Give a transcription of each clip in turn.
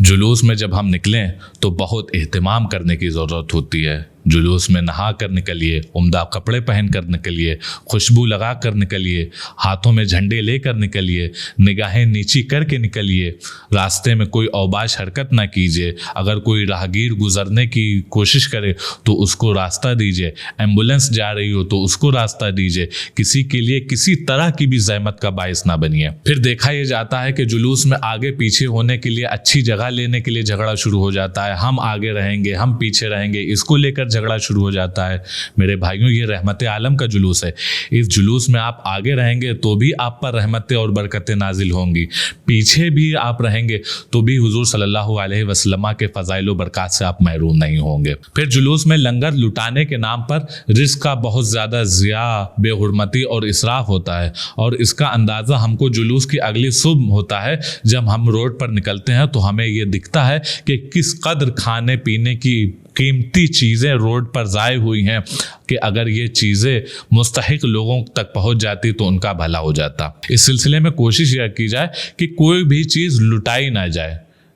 جلوس میں جب ہم نکلیں تو بہت اہتمام کرنے کی ضرورت ہوتی ہے۔ جلوس میں نہا کر نکلیے، عمدہ کپڑے پہن کر نکلیے، خوشبو لگا کر نکلیے، ہاتھوں میں جھنڈے لے کر نکلیے، نگاہیں نیچی کر کے نکلیے، راستے میں کوئی اوباش حرکت نہ کیجیے۔ اگر کوئی راہگیر گزرنے کی کوشش کرے تو اس کو راستہ دیجیے، ایمبولینس جا رہی ہو تو اس کو راستہ دیجیے، کسی کے لیے کسی طرح کی بھی زحمت کا باعث نہ بنیے۔ پھر دیکھا یہ جاتا ہے کہ جلوس میں آگے پیچھے ہونے کے لیے، اچھی جگہ لینے کے لیے جھگڑا شروع ہو جاتا ہے، ہم آگے رہیں گے، ہم پیچھے رہیں گے، اس کو لے کر جھگڑا شروع ہو جاتا ہے۔ میرے بھائیوں، یہ رحمت عالم کا جلوس ہے۔ اس جلوس میں آپ آگے رہیں گے تو بھی آپ پر رحمتیں اور برکتیں نازل ہوں گی، پیچھے بھی آپ رہیں گے تو بھی حضور صلی اللہ علیہ وسلم کے فضائل و برکات سے آپ محروم نہیں ہوں گے۔ پھر جلوس میں لنگر لٹانے کے نام پر رزق کا بہت زیادہ ضیاع، بے حرمتی اور اسراف ہوتا ہے، اور اس کا اندازہ ہم کو جلوس کی اگلی صبح ہوتا ہے جب ہم روڈ پر نکلتے ہیں تو ہمیں یہ دکھتا ہے کہ کس قدر کھانے پینے کی قیمتی چیزیں روڈ پر ضائع ہوئی ہیں، کہ اگر یہ چیزیں مستحق لوگوں تک پہنچ جاتی تو ان کا بھلا ہو جاتا۔ اس سلسلے میں کوشش یہ کی جائے کہ کوئی بھی چیز لٹائی نہ جائے،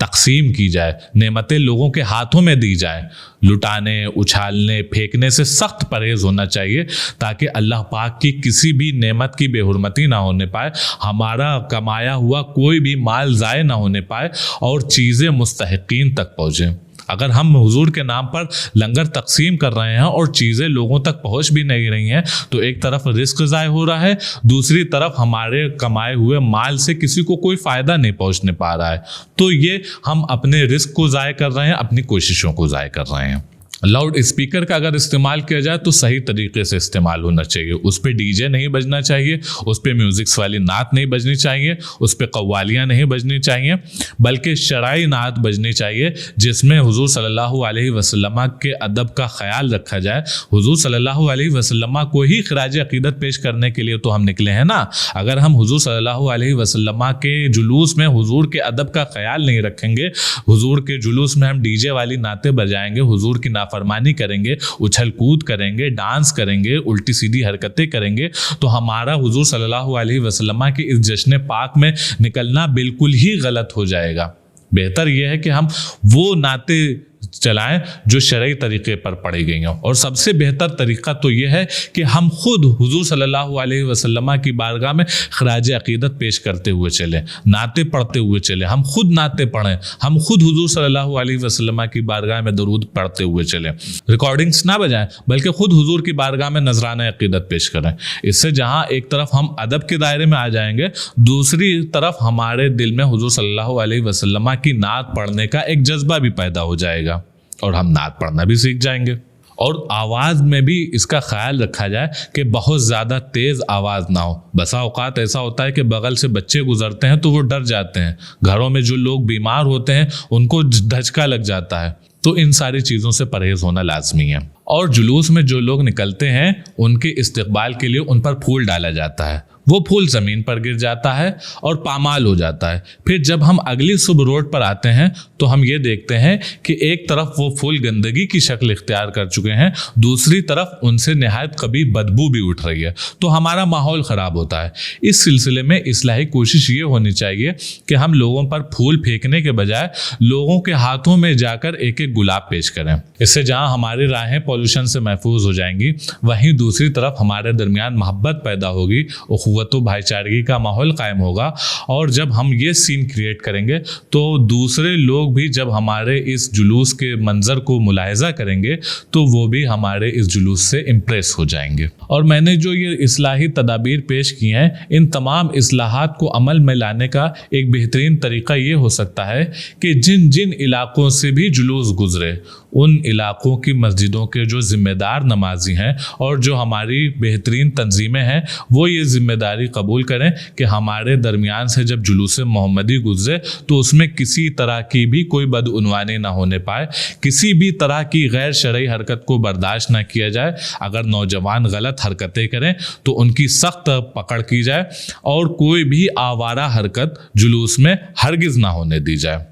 تقسیم کی جائے، نعمتیں لوگوں کے ہاتھوں میں دی جائیں۔ لٹانے، اچھالنے، پھینکنے سے سخت پرہیز ہونا چاہیے تاکہ اللہ پاک کی کسی بھی نعمت کی بے حرمتی نہ ہونے پائے، ہمارا کمایا ہوا کوئی بھی مال ضائع نہ ہونے پائے اور چیزیں مستحقین تک پہنچیں۔ اگر ہم حضور کے نام پر لنگر تقسیم کر رہے ہیں اور چیزیں لوگوں تک پہنچ بھی نہیں رہی ہیں تو ایک طرف رزق ضائع ہو رہا ہے، دوسری طرف ہمارے کمائے ہوئے مال سے کسی کو کوئی فائدہ نہیں پہنچنے پا رہا ہے، تو یہ ہم اپنے رزق کو ضائع کر رہے ہیں، اپنی کوششوں کو ضائع کر رہے ہیں۔ لاؤڈ اسپیکر کا اگر استعمال کیا جائے تو صحیح طریقے سے استعمال ہونا چاہیے، اس پہ ڈی جے نہیں بجنا چاہیے، اس پہ میوزکس والی نعت نہیں بجنی چاہیے، اس پہ قوالیاں نہیں بجنی چاہیے، بلکہ شرعی نعت بجنی چاہیے جس میں حضور صلی اللہ علیہ وسلم کے ادب کا خیال رکھا جائے۔ حضور صلی اللہ علیہ وسلم کو ہی خراج عقیدت پیش کرنے کے لیے تو ہم نکلے ہیں نا۔ اگر ہم حضور صلی اللہ علیہ وسلم کے جلوس میں حضور کے ادب کا خیال نہیں رکھیں گے، حضور کے جلوس میں ہم ڈی جے والی نعتیں بجائیں گے، حضور کی فرمانی کریں گے، اچھل کود کریں گے، ڈانس کریں گے، الٹی سیدھی حرکتیں کریں گے، تو ہمارا حضور صلی اللہ علیہ وسلم کے اس جشن پاک میں نکلنا بالکل ہی غلط ہو جائے گا۔ بہتر یہ ہے کہ ہم وہ نعتیں چلائیں جو شرعی طریقے پر پڑھی گئی ہوں، اور سب سے بہتر طریقہ تو یہ ہے کہ ہم خود حضور صلی اللہ علیہ وسلم کی بارگاہ میں خراج عقیدت پیش کرتے ہوئے چلیں، نعتیں پڑھتے ہوئے چلیں، ہم خود نعتیں پڑھیں، ہم خود حضور صلی اللہ علیہ وسلم کی بارگاہ میں درود پڑھتے ہوئے چلیں، ریکارڈنگز نہ بجائیں بلکہ خود حضور کی بارگاہ میں نذرانہ عقیدت پیش کریں۔ اس سے جہاں ایک طرف ہم ادب کے دائرے میں آ جائیں گے، دوسری طرف ہمارے دل میں حضور صلی اللہ علیہ وسلم کی نعت پڑھنے کا ایک جذبہ بھی پیدا ہو جائے گا اور ہم نعت پڑھنا بھی سیکھ جائیں گے۔ اور آواز میں بھی اس کا خیال رکھا جائے کہ بہت زیادہ تیز آواز نہ ہو۔ بسا اوقات ایسا ہوتا ہے کہ بغل سے بچے گزرتے ہیں تو وہ ڈر جاتے ہیں، گھروں میں جو لوگ بیمار ہوتے ہیں ان کو دھچکا لگ جاتا ہے، تو ان ساری چیزوں سے پرہیز ہونا لازمی ہے۔ اور جلوس میں جو لوگ نکلتے ہیں ان کے استقبال کے لیے ان پر پھول ڈالا جاتا ہے، وہ پھول زمین پر گر جاتا ہے اور پامال ہو جاتا ہے۔ پھر جب ہم اگلی صبح روڈ پر آتے ہیں تو ہم یہ دیکھتے ہیں کہ ایک طرف وہ پھول گندگی کی شکل اختیار کر چکے ہیں، دوسری طرف ان سے نہایت قبیح بدبو بھی اٹھ رہی ہے، تو ہمارا ماحول خراب ہوتا ہے۔ اس سلسلے میں اصلاحی کوشش یہ ہونی چاہیے کہ ہم لوگوں پر پھول پھینکنے کے بجائے لوگوں کے ہاتھوں میں جا کر ایک ایک گلاب پیش کریں۔ اس سے جہاں ہماری راہیں پولوشن سے محفوظ ہو جائیں گی، وہیں دوسری طرف ہمارے درمیان محبت پیدا ہوگی، اخوت و بھائی چارگی کا ماحول قائم ہوگا، اور جب ہم یہ سین کریٹ کریں گے تو دوسرے لوگ بھی جب ہمارے اس جلوس کے منظر کو ملاحظہ کریں گے تو وہ بھی ہمارے اس جلوس سے امپریس ہو جائیں گے۔ اور میں نے جو یہ اصلاحی تدابیر پیش کی ہیں، ان تمام اصلاحات کو عمل میں لانے کا ایک بہترین طریقہ یہ ہو سکتا ہے کہ جن جن علاقوں سے بھی جلوس گزرے ان علاقوں کی مسجدوں کے جو ذمہ دار نمازی ہیں اور جو ہماری بہترین تنظیمیں ہیں، وہ یہ ذمہ داری قبول کریں کہ ہمارے درمیان سے جب جلوس محمدی گزرے تو اس میں کسی طرح کی بھی کوئی بدعنوانی نہ ہونے پائے، کسی بھی طرح کی غیر شرعی حرکت کو برداشت نہ کیا جائے۔ اگر نوجوان غلط حرکتیں کریں تو ان کی سخت پکڑ کی جائے، اور کوئی بھی آوارہ حرکت جلوس میں ہرگز نہ ہونے دی جائے۔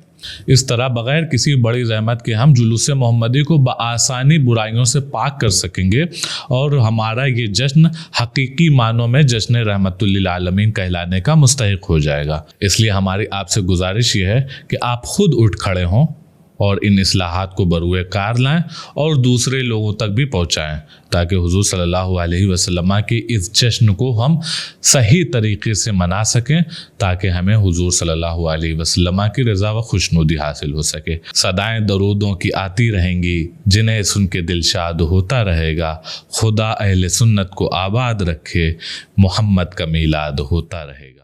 اس طرح بغیر کسی بڑی زحمت کے ہم جلوس محمدی کو بآسانی برائیوں سے پاک کر سکیں گے اور ہمارا یہ جشن حقیقی معنوں میں جشن رحمت للعالمین کہلانے کا مستحق ہو جائے گا۔ اس لیے ہماری آپ سے گزارش یہ ہے کہ آپ خود اٹھ کھڑے ہوں اور ان اصلاحات کو بروئے کار لائیں اور دوسرے لوگوں تک بھی پہنچائیں، تاکہ حضور صلی اللہ علیہ وسلم کے اس جشن کو ہم صحیح طریقے سے منا سکیں، تاکہ ہمیں حضور صلی اللہ علیہ وسلم کی رضا و خوشنودی حاصل ہو سکے۔ صدائیں درودوں کی آتی رہیں گی، جنہیں سن کے دل شاد ہوتا رہے گا۔ خدا اہل سنت کو آباد رکھے، محمد کا میلاد ہوتا رہے گا۔